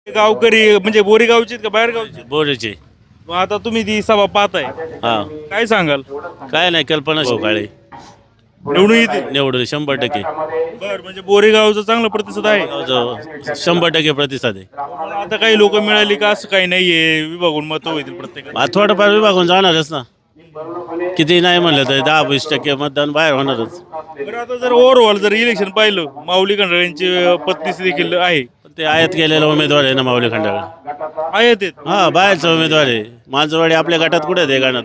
गावकरी म्हणजे बोरीगावचे का बाहेर गावचे? बोरीचे. मग आता तुम्ही ती सभा पाहताय, हा, काय सांगाल? काय नाही, कल्पना काळे निवडून येते? निवडून 100%. बर, म्हणजे बोरीगावचा चांगला प्रतिसाद आहे. जवळजवळ 100% प्रतिसाद आहे. आता काही लोक मिळाली का असं काही नाहीये, विभागून मत होतील प्रत्येक. आता थोडंफार विभागून जाणारच ना, किती नाही म्हणलं तर 10-20% मतदान बाहेर होणारच. बरं, आता जर ओव्हरऑल जर इलेक्शन पाहिलं, माऊली खंडाळ्यांची पत्नी देखील आहे. ते आयात केलेला उमेदवार आहे ना माऊली खंडागळे. आहेत आहेत. हा, बाहेरचा उमेदवार आहे. मांजरवाडी आपल्या गटात कुठे आहे गाण्यात?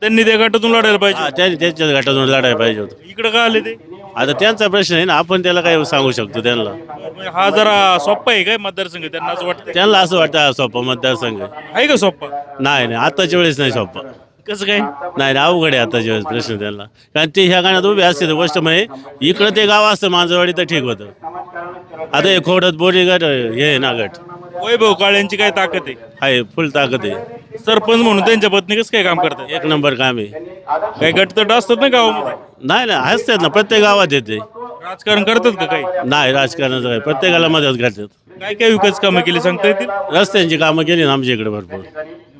त्यांनी त्या गटातून लढायला पाहिजे. हा, त्यांनी त्यांच्याच गटातून लढायला पाहिजे होतं. इकडे का आले ते? आता त्यांचा प्रश्न आहे ना, आपण त्याला काय सांगू शकतो त्यांना? म्हणजे हा जरा सोप्पा आहे काय मतदारसंघ, त्यांना असं वाटतं? त्यांना असं वाटतं हा सोपा मतदारसंघ आहे का सोप्पा? नाही, आताच्या वेळेस नाही सोपा. कसं काय? नाही, अवघड आहे आताच्या वेळेस प्रश्न त्यांना. कारण ते ह्या गाण्यात उभे असते तर गोष्ट म्हणजे इकडं ते गाव असतं मांजरवाडी तर ठीक होतं. आता हे खोडत बोरी गट हे आहे ना गट, वैभव काळ्यांची काय ताकद आहे फुल ताकद आहे. आहे? सरपंच म्हणून त्यांच्या पत्नी कसं काय काम करतात? 1 नंबर काम आहे. काही गटतट असतात ना गावामध्ये? नाही असतात ना, प्रत्येक गावात येते. राजकारण करतात का काही? नाही, राजकारणाचं काय, प्रत्येकाला मदत करतात. काय काय विकास कामं केली सांगता येतील? रस्त्यांची कामं केली ना आमच्या इकडे भरपूर.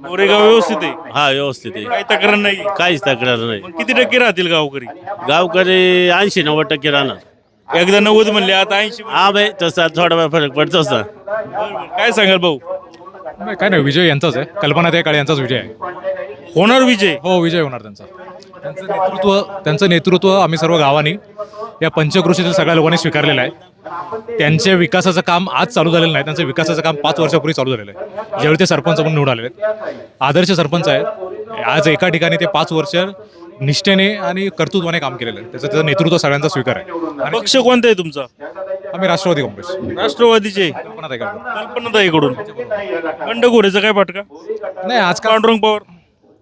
गोरेगाव व्यवस्थित आहे, हा, व्यवस्थित आहे, काही तक्रार नाही. काहीच तक्रार नाही. मग किती टक्के राहतील गावकरी? गावकरी 80-90% राहणार. एकदा 90 म्हणले, आता 80. हा भाई, तसा थोडाफार फरक पडतोच ना. काय सांगाल भाऊ? नाही, काय नाही, विजय यांचाच आहे. कल्पना काळे यांचाच विजय आहे. होणार विजय? हो, विजय होणार त्यांचा. त्यांचं नेतृत्व आम्ही सर्व गावांनी या पंचक्रोशीतील सगळ्या लोकांनी स्वीकारलेलं आहे. त्यांच्या विकासाचं काम आज चालू झालेलं नाही, त्यांचं विकासाचं काम 5 वर्षापूर्वी चालू झालेलं आहे, ज्यावेळी ते सरपंच म्हणून निवडून आलेले आहेत. आदर्श सरपंच आहेत. आज एका ठिकाणी ते 5 वर्ष निष्ठेने आणि कर्तृत्वाने काम केलेलं आहे. त्याचं नेतृत्व सगळ्यांचा स्वीकार आहे. आणि पक्ष कोणता आहे तुमचा? आम्ही राष्ट्रवादी काँग्रेस. राष्ट्रवादीचे. कल्पनाताई काळे. कल्पनाताईकडून बंडखोरीचा काय फटका? नाही, आजकाल पांडुरंग पवार.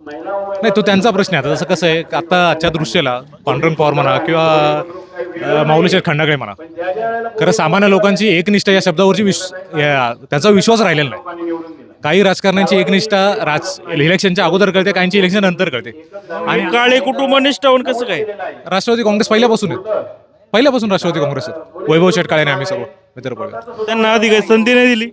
नाही, तो त्यांचा प्रश्न आहे. आता जसं कसं आहे, आता आजच्या दृष्ट्याला पांडुरंग पवार म्हणा किंवा माऊलीशेठ खंडागळे म्हणा, खरं सामान्य लोकांची एकनिष्ठा या शब्दावरची त्यांचा विश्वास राहिलेला नाही. काही राजकारण्यांची एकनिष्ठा इलेक्शनच्या अगोदर कळते, काहींची इलेक्शन नंतर कळते. आणि काळे कुटुंब निष्ठावून कसं काय? राष्ट्रवादी काँग्रेस पहिल्यापासून राष्ट्रवादी काँग्रेस आहेत. वैभव शेठ काळेने आम्ही सर्व मित्रपरिवार. त्यांना आधी काही संधी नाही दिली?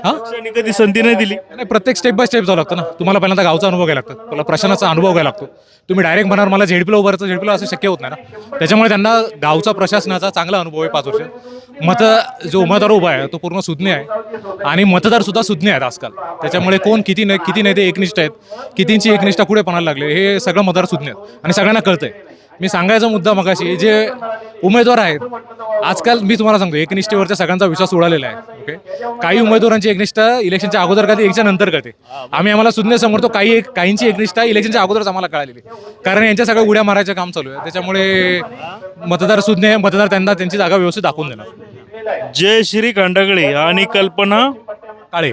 हा, पक्षाने कधी संधी नाही दिली? नाही, प्रत्येक स्टेप बाय स्टेप जावं लागतं ना. तुम्हाला पहिल्यांदा गावचा अनुभव घ्यायला लागतो, तुम्हाला प्रशासनाचा अनुभव घ्यायला लागतो. तुम्ही डायरेक्ट म्हणाल मला झेडपीला उभारायचं, झेडपीला असं शक्य होत नाही ना. त्याच्यामुळे त्यांना गावचा प्रशासनाचा चांगला अनुभव आहे. 5 वर्ष जो उमेदवार उभा आहे तो पूर्ण सुज्ञ आहे आणि मतदार सुद्धा सुज्ञ आहेत आजकाल. त्याच्यामुळे कोण किती नाही ते एकनिष्ठ आहेत, कितींची एकनिष्ठा कुठे पणाला लागले हे सगळं मतदार सुज्ञ आहेत आणि सगळ्यांना कळतंय. मी सांगायचा मुद्दा मगाशी, जे उमेदवार आहेत आजकाल, मी तुम्हाला सांगतो, एकनिष्ठेवरच्या सगळ्यांचा विश्वास उडालेला आहे. ओके, काही उमेदवारांची एकनिष्ठा इलेक्शनच्या अगोदर कळते, इलेक्शन नंतर कळते. आम्हाला सुज्ञ समजतो, काहींची एकनिष्ठा इलेक्शनच्या अगोदरच आम्हाला कळालेली, कारण यांच्या सगळ्या उड्या मारायचं काम चालू आहे. त्याच्यामुळे मतदार सुज्ञ आहे, मतदार त्यांना त्यांची जागा व्यवस्थित दाखवून देणार. जय श्री खंडागळे आणि कल्पना काळे,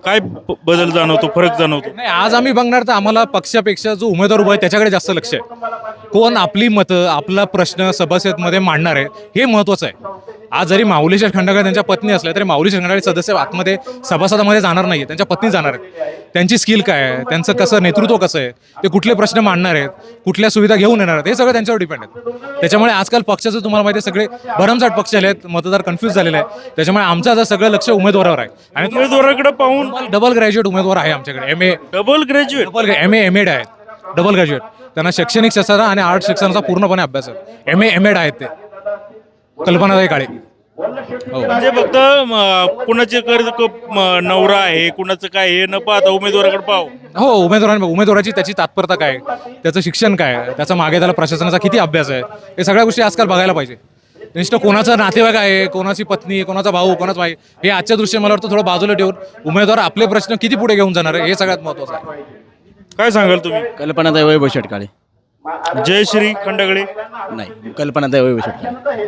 काय बदल जाणवतो, फरक जाणवतो? नाही, आज आम्ही बघणार तर आम्हाला पक्षापेक्षा जो उमेदवार उभा आहे त्याच्याकडे जास्त लक्ष आहे. कोण आपली मतं, आपला प्रश्न सभासदमध्ये मांडणार आहे हे महत्वाचं आहे. आज जरी माऊलीशेठ खंडागळे त्यांच्या पत्नी असल्या तरी माऊलीशेठ खंडागळे सदस्य आतमध्ये सभासदामध्ये जाणार नाही, त्यांच्या पत्नी जाणार आहेत. त्यांची स्किल काय आहे, त्यांचं कसं नेतृत्व कसं आहे, ते कुठले प्रश्न मांडणार आहेत, कुठल्या सुविधा घेऊन येणार आहेत, हे सगळं त्यांच्यावर डिपेंड आहे. त्याच्यामुळे आजकाल पक्षाचं तुम्हाला माहिती आहे, सगळे भरमसाठ पक्ष आले आहेत, मतदार कन्फ्यूज झालेले आहे. त्याच्यामुळे आमचं आता सगळं लक्ष उमेदवारावर आहे. आणि उमेदवाराकडे पाहून डबल ग्रॅज्युएट उमेदवार आहे आमच्याकडे. Double graduate, MA. आहेत, डबल ग्रॅज्युएट. त्यांना शैक्षणिक शास्त्र आणि आर्ट शिक्षणाचा पूर्णपणे अभ्यास आहे. एम.ए. आहेत ते. कल्पनाताई काळे. म्हणजे फक्त कुणाचे नवरा आहे, कुणाचं काय हे न पाहता उमेदवाराकडे पाहू. हो, उमेदवाराची त्याची तात्परता काय, त्याचं शिक्षण काय, त्याचा मागे त्याला प्रशासनाचा किती अभ्यास आहे, हे सगळ्या गोष्टी आजकाल बघायला पाहिजे. निष्ठ कोणाचा नातेवाईक आहे, कोणाची पत्नी, कोणाचा भाऊ, कोणाचा भाई, हे आजच्या दृष्टीने मला वाटतं थोडं बाजूला ठेवून उमेदवार आपले प्रश्न किती पुढे घेऊन जाणार आहे हे सगळ्यात महत्त्वाचं आहे. काय सांगाल तुम्ही? कल्पनाताई वैभव शेठ काळे. जय श्री खंडागळे नाही, कल्पनाताई वैभव शेठ काळे.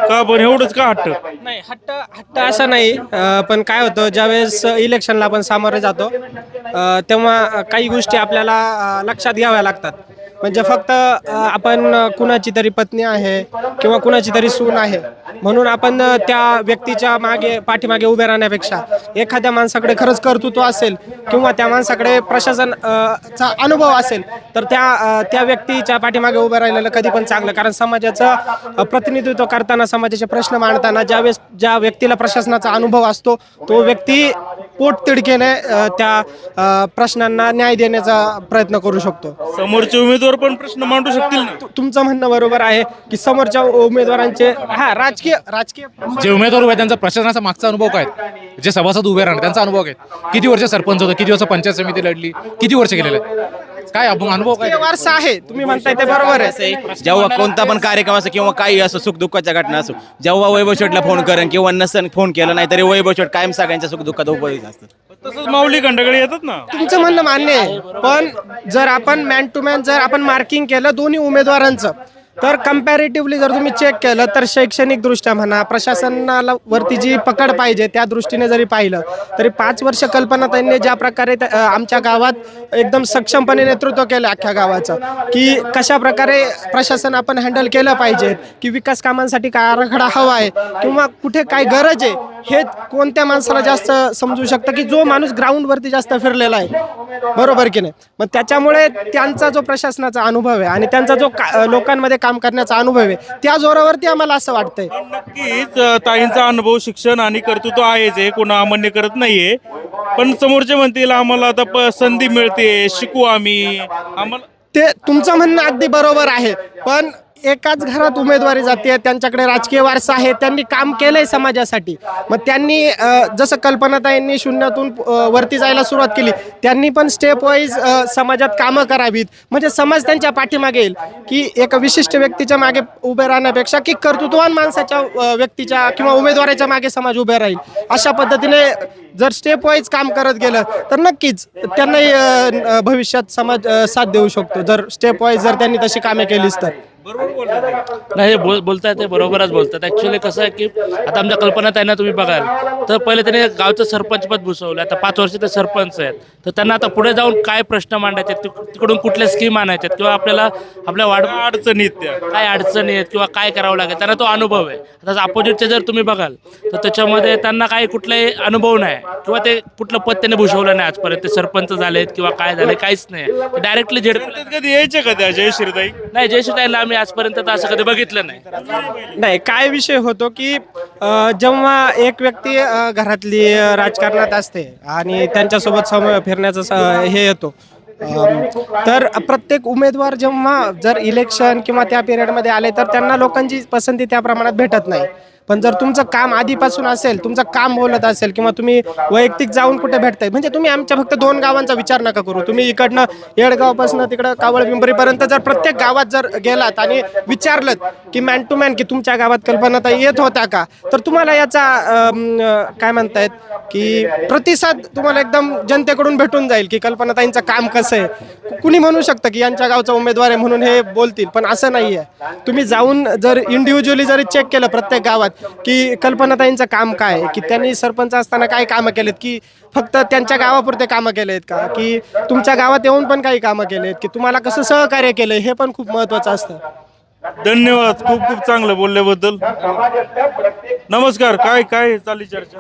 का पण एवढंच का हट्ट? नाही, हट्ट असा नाही, पण काय होतं, ज्यावेळेस इलेक्शनला आपण सामोरे जातो तेव्हा काही गोष्टी आपल्याला लक्षात घ्याव्या लागतात. म्हणजे फक्त आपण कुणाची तरी पत्नी आहे किंवा कुणाची तरी सून आहे म्हणून आपण त्या व्यक्तीच्या पाठीमागे उभे राहण्यापेक्षा एखाद्या माणसाकडे खरंच कर्तृत्व असेल किंवा त्या माणसाकडे प्रशासन चा अनुभव असेल तर त्या व्यक्तीच्या पाठीमागे उभं राहिलेलं कधी पण चांगलं. कारण समाजाचं प्रतिनिधित्व करताना, समाजाचे प्रश्न मांडताना ज्यावेळेस ज्या व्यक्तीला प्रशासनाचा अनुभव असतो तो व्यक्ती पोटतिडकीने त्या प्रश्नांना न्याय देण्याचा प्रयत्न करू शकतो. समोरचे उमेदवार पण प्रश्न मांडू शकतील ना. तुमचं म्हणणं बरोबर आहे की समोरच्या उमेदवारांचे राजकीय जे उमेदवार उभे आहेत त्यांचा प्रशासनाचा मागचा अनुभव काय आहे? जे सभासद उभे राहणार त्यांचा अनुभव काय? किती वर्ष सरपंच होतं, किती वर्ष पंचायत समिती लढली, किती वर्ष केलेले काय अनुभव काय? वारसा आहे, तुम्ही म्हणताय ते बरोबर आहे. जेव्हा कोणता पण कार्यक्रम असो किंवा काही असो, सुख दुःखाच्या घटना असो, जेव्हा वैभव शेठला फोन करेन किंवा नसन फोन केला नाही तरी वैभव शेठ कायम सगळ्यांच्या सुख दुःखात उपस्थित असतात. तसंच माऊली खंडाकडे येतात ना. तुमचं म्हणणं मान्य आहे, पण जर आपण मॅन टू मॅन जर आपण मार्किंग केलं दोन्ही उमेदवारांचं तर कम्पॅरेटिव्हली जर तुम्ही चेक केलं तर शैक्षणिक दृष्ट्या म्हणा, प्रशासनाला वरती जी पकड पाहिजे त्या दृष्टीने जरी पाहिलं तरी 5 वर्ष कल्पनाताईंनी ज्या प्रकारे आमच्या गावात एकदम सक्षमपणे नेतृत्व केलं अख्ख्या गावाचं, की कशा प्रकारे प्रशासन आपण हँडल केलं पाहिजे, की विकास कामांसाठी काय आराखडा हवा आहे किंवा कुठे काय गरज आहे, हे कोणत्या माणसाला जास्त समजू शकतं की जो माणूस ग्राउंडवरती जास्त फिरलेला आहे, बरोबर की नाही. मग त्याच्यामुळे त्यांचा जो प्रशासनाचा अनुभव आहे आणि त्यांचा जो लोकांमध्ये काम करण्याचा अनुभव आहे त्या जोरावरती आम्हाला असं वाटतंय. नक्कीच ताईंचा अनुभव, शिक्षण आणि कर्तृत्व आहेच, हे कोणा अमान्य करत नाहीये. पण समोरचे म्हणतील आम्हाला आता संधी मिळते, शिकू आम्ही, आम्हाला. ते तुमचं म्हणणं अगदी बरोबर आहे, पण एकाच घरात उमेदवारी जाते, त्यांच्याकडे राजकीय वारसा आहे, त्यांनी काम केलंय समाजासाठी. मग त्यांनी जसं कल्पनाताईंनी शून्यातून वरती जायला सुरुवात केली, त्यांनी पण स्टेप वाईज समाजात कामं करावीत, म्हणजे समाज त्यांच्या पाठीमागे येईल. की एका विशिष्ट व्यक्तीच्या मागे उभे राहण्यापेक्षा की कर्तृत्ववान माणसाच्या व्यक्तीच्या किंवा उमेदवाराच्या मागे समाज उभे राहील. अशा पद्धतीने जर स्टेप वाईज काम करत गेलं तर नक्कीच त्यांनाही भविष्यात समाज साथ देऊ शकतो, जर स्टेप वाईज जर त्यांनी तशी कामे केलीच तर. नाही, बोलताय ते बरोबरच बोलतात. ऍक्च्युली कसं आहे की आता आमच्या कल्पना त्यांना तुम्ही बघाल तर पहिले त्यांनी गावचं सरपंच पद भूषवलं, आता 5 वर्ष ते सरपंच आहेत, तर त्यांना आता पुढे जाऊन काय प्रश्न मांडायचे, तिकडून कुठल्या स्कीम आणायच्यात किंवा आपल्याला आपल्या वाढ अडचणीत त्या काय अडचणी आहेत किंवा काय करावं लागेल, त्यांना तो अनुभव आहे. आता अपोजिटचे जर तुम्ही बघाल तर त्याच्यामध्ये त्यांना काही कुठलाही अनुभव नाही किंवा ते कुठलं पद त्यांनी भूषवलं नाही आजपर्यंत. ते सरपंच झालेत किंवा काय झाले काहीच नाही, डायरेक्टली कधी यायचे का त्या जयश्रीताई? नाही, जयश्रीताईला आम्ही आजपर्यंत तर असं कधी बघितलं नाही. नाही, काय विषय होतो की जेव्हा एक व्यक्ती घरातली राजकारणात असते आणि त्यांच्यासोबत फिरण्याचा हे येतो, तर प्रत्येक उमेदवार जेव्हा जर इलेक्शन किंवा त्या पिरियडमध्ये आले तर त्यांना लोकांची पसंती त्या प्रमाणात भेटत नाही. पण जर तुमचं काम आधीपासून असेल, तुमचं काम बोलत असेल किंवा तुम्ही वैयक्तिक जाऊन कुठे भेटताय, म्हणजे तुम्ही आमच्या फक्त 2 गावांचा विचार नका करू, तुम्ही इकडनं येडगावपासून तिकडं कावळपिंपरीपर्यंत जर प्रत्येक गावात जर गेलात आणि विचारलं की मॅन टू मॅन की तुमच्या गावात कल्पनाताई येत होत्या का, तर तुम्हाला याचा काय म्हणतायत की प्रतिसाद तुम्हाला एकदम जनतेकडून भेटून जाईल की कल्पनाताईंचं काम कसं आहे. कुणी म्हणू शकतं की यांच्या गावचा उमेदवार आहे म्हणून हे बोलतील, पण असं नाही आहे. तुम्ही जाऊन जर इंडिव्हिज्युअली जरी चेक केलं प्रत्येक गावात की कल्पनाताईंचं काम काय, की त्यांनी सरपंच असताना काय कामं केलेत, की फक्त त्यांच्या गावापुरते कामं केलेत का, की तुमच्या गावात येऊन पण काही कामं केलेत, की तुम्हाला कसं सहकार्य केलं, हे पण खूप महत्त्वाचं असतं. धन्यवाद, खूप खूप चांगलं बोलल्याबद्दल. नमस्कार. काय काय चालली चर्चा?